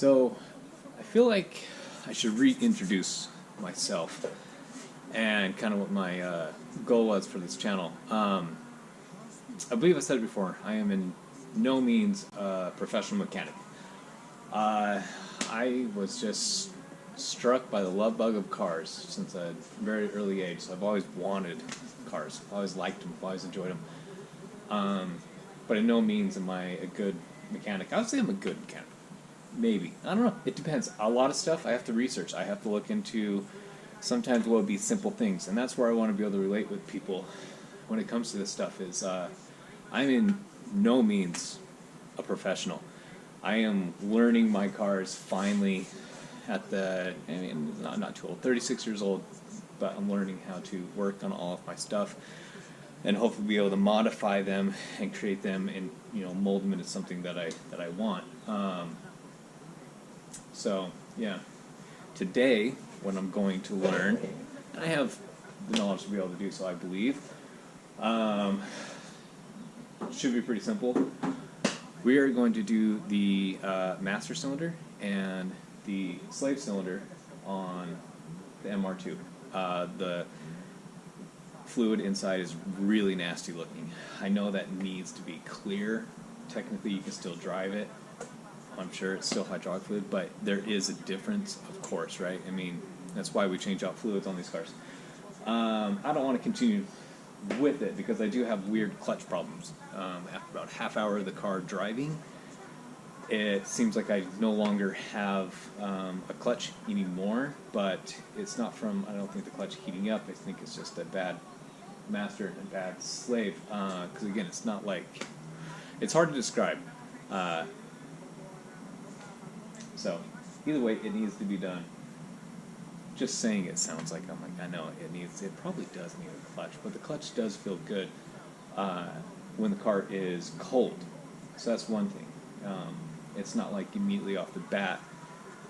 So, I feel like I should reintroduce myself and kind of what my goal was for this channel. I believe I said it before, I am in no means a professional mechanic. I was just struck by the love bug of cars since a very early age. So I've always wanted cars, I've always liked them, I've always enjoyed them. But in no means am I a good mechanic. I would say I'm a good mechanic. Maybe. I don't know. It depends. A lot of stuff I have to research. I have to look into sometimes what would be simple things. And that's where I want to be able to relate with people when it comes to this stuff is I'm in no means a professional. I am learning my cars finally at not too old, 36 years old, but I'm learning how to work on all of my stuff and hopefully be able to modify them and create them and mold them into something that I want. So, yeah, today, what I'm going to learn, and I have the knowledge to be able to do so, I believe, should be pretty simple. We are going to do the master cylinder and the slave cylinder on the MR2. The fluid inside is really nasty looking. I know that needs to be clear. Technically, you can still drive it. I'm sure it's still hydraulic fluid, but there is a difference, of course, right? I mean, that's why we change out fluids on these cars. I don't want to continue with it because I do have weird clutch problems. After about half hour of the car driving, it seems like I no longer have a clutch anymore, but it's not from, I don't think the clutch heating up. I think it's just a bad master and a bad slave. Because again, it's not like, it's hard to describe. So, either way, it needs to be done. Just saying it sounds like I know it probably does need a clutch, but the clutch does feel good when the car is cold. So that's one thing. It's not like immediately off the bat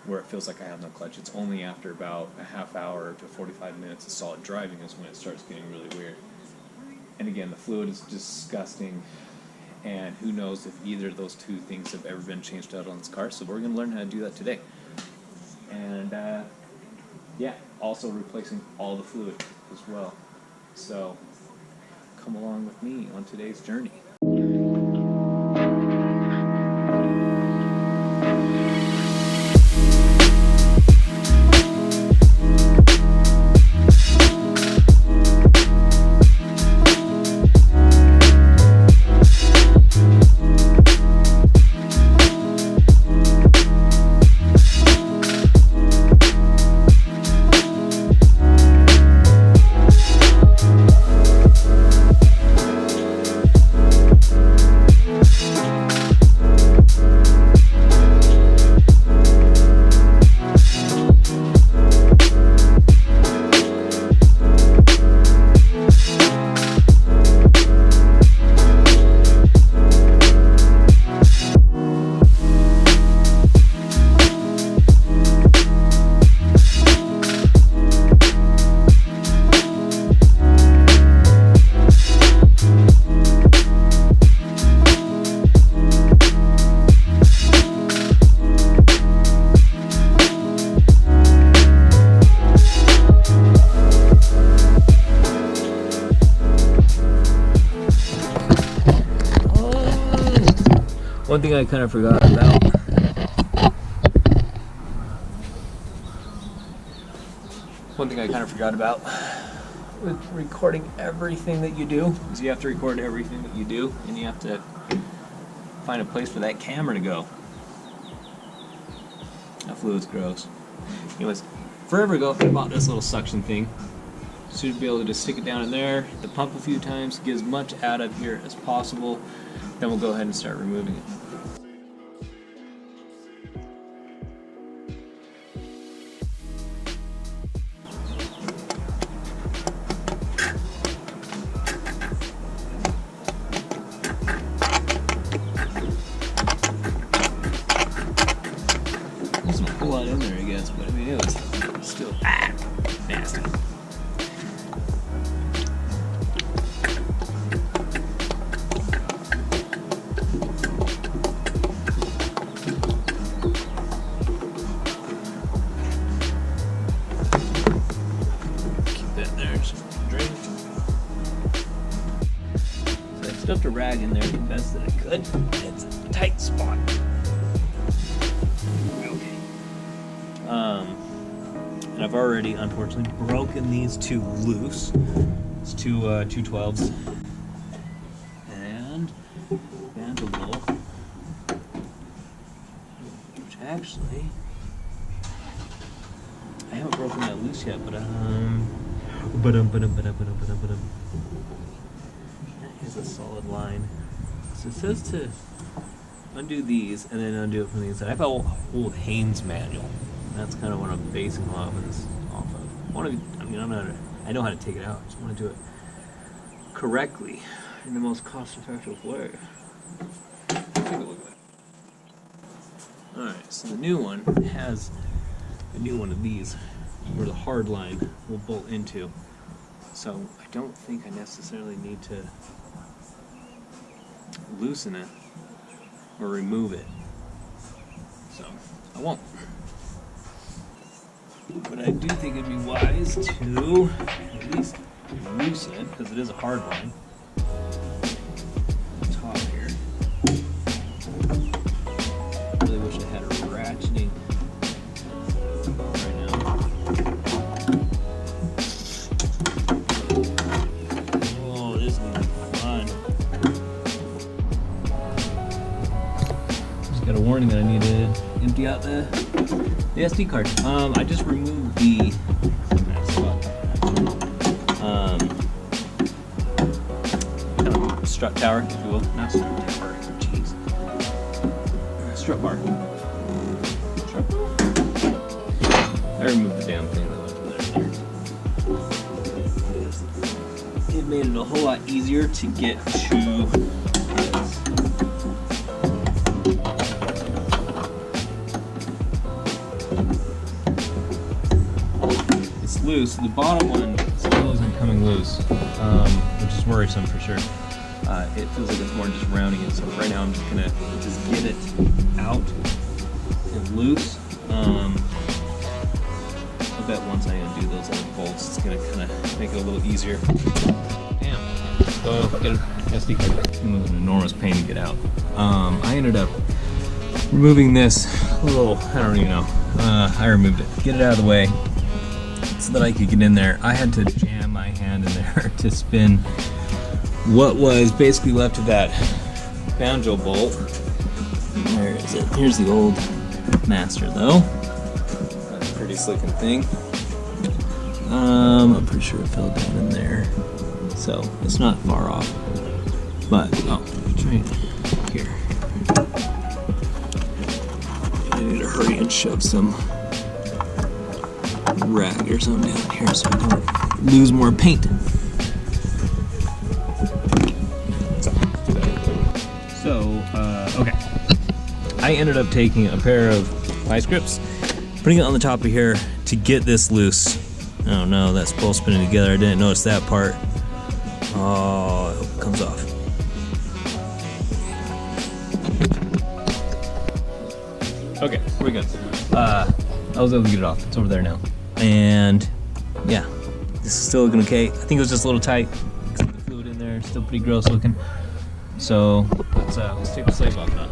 where it feels like I have no clutch. It's only after about a half hour to 45 minutes of solid driving is when it starts getting really weird. And again, the fluid is disgusting. And who knows if either of those two things have ever been changed out on this car. So we're going to learn how to do that today. And yeah, also replacing all the fluid as well. So come along with me on today's journey. One thing I kind of forgot about with recording everything that you do is you have to record everything that you do, and you have to find a place for that camera to go. That fluid's gross. Anyways, forever ago I bought this little suction thing. So you'd be able to just stick it down in there, hit the pump a few times, get as much out of here as possible, then we'll go ahead and start removing it. There's a whole lot in there, I guess, but I mean, it was still nasty. a rag in there the best that I could. It's a tight spot. Okay. And I've already, unfortunately, broken these two loose. It's two 12s. And banjo bowl, which actually I haven't broken that loose yet, but that is a solid line. So it says to undo these and then undo it from the inside. I have an old Haynes manual. That's kind of what I'm basing a lot of this off of. I know how to take it out. I just want to do it correctly in the most cost-effective way. Take a look at that. Alright, so the new one has a new one of these where the hard line will bolt into. So I don't think I necessarily need to loosen it or remove it. So I won't. But I do think it'd be wise to at least loosen it because it is a hard line. Top here. Really wish I had a ratcheting right now. Oh, this is gonna be fun. Just got a warning that I need to empty out the SD card. I just removed the kind of strut tower, if you will. Not strut tower, jeez. Strut bar. I removed the damn thing that went there. It made it a whole lot easier to get to this. Loose. The bottom one still isn't coming loose, which is worrisome for sure. It feels like it's more just rounding it. So right now I'm just gonna get it out and loose. I bet once I undo those other bolts, it's gonna kind of make it a little easier. Damn. So get an SD card. It was an enormous pain to get out. I ended up removing this little. I don't even know. I removed it. Get it out of the way, so that I could get in there. I had to jam my hand in there to spin what was basically left of that banjo bolt. Where is it? Here's the old master though. That's a pretty slicking thing. I'm pretty sure it fell down in there. So it's not far off. But, oh, it's right here. I need to hurry and shove some rag or something down here so I don't lose more paint. So, okay. I ended up taking a pair of vice grips, putting it on the top of here to get this loose. Oh no, that's both spinning together. I didn't notice that part. Oh, I hope it comes off. Okay, we're good. I was able to get it off. It's over there now. And yeah, this is still looking okay. I think it was just a little tight. Some of the fluid in there, still pretty gross looking. So let's take the slave off now.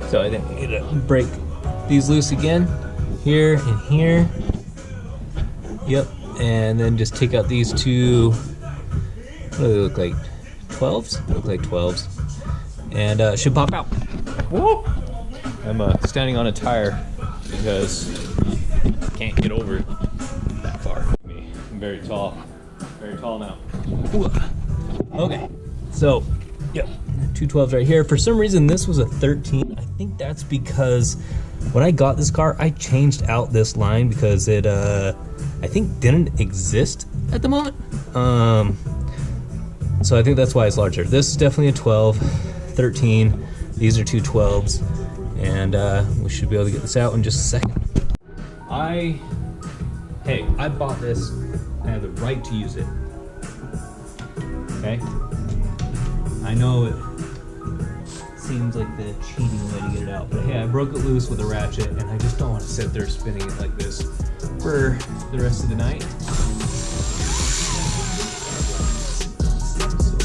So I think we need to break these loose again, here and here. Yep, and then just take out these two. What do they look like? 12s? They look like 12s, and should pop out. Woo! I'm standing on a tire because I can't get over that far. I'm very tall now. Ooh. Okay, so yep, two 12s right here. For some reason this was a 13. I think that's because when I got this car I changed out this line because it I think didn't exist at the moment. So I think that's why it's larger. This is definitely a 12, 13. These are two 12s. And we should be able to get this out in just a second. I bought this. I have the right to use it. Okay? I know it seems like the cheating way to get it out, but hey, I broke it loose with a ratchet, and I just don't want to sit there spinning it like this for the rest of the night. So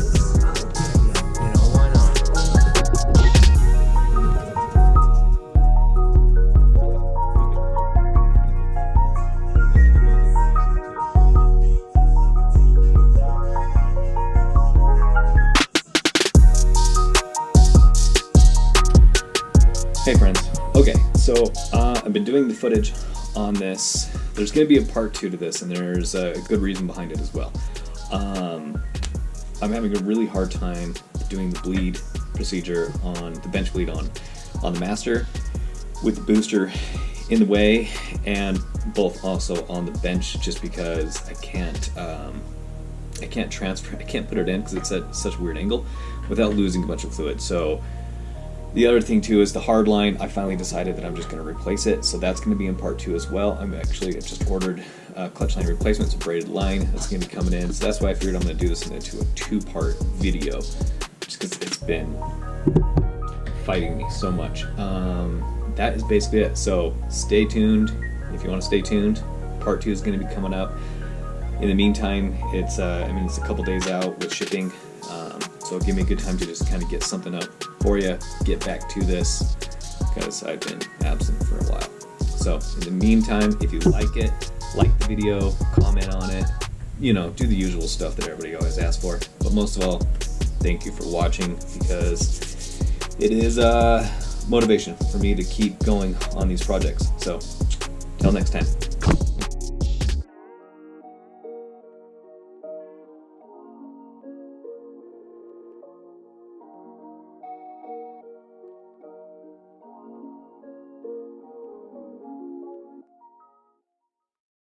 Hey friends. Okay, so I've been doing the footage on this. There's going to be a part 2 to this, and there's a good reason behind it as well. I'm having a really hard time doing the bleed procedure on the bench bleed on the master with the booster in the way, and both also on the bench, just because I can't transfer, I can't put it in because it's at such a weird angle without losing a bunch of fluid. So the other thing too is the hard line. I finally decided that I'm just going to replace it, so that's going to be in part 2 as well. I just ordered clutch line replacements, a braided line that's going to be coming in. So that's why I figured I'm going to do this into a 2-part video, just because it's been fighting me so much. That is basically it. So stay tuned if you want to stay tuned. Part 2 is going to be coming up. In the meantime, it's it's a couple days out with shipping, so give me a good time to just kind of get something up for you, get back to this, because I've been absent for a while. So in the meantime, if you like it, like the video, comment on it, do the usual stuff that everybody always asks for. But most of all, thank you for watching, because it is motivation for me to keep going on these projects. So till next time.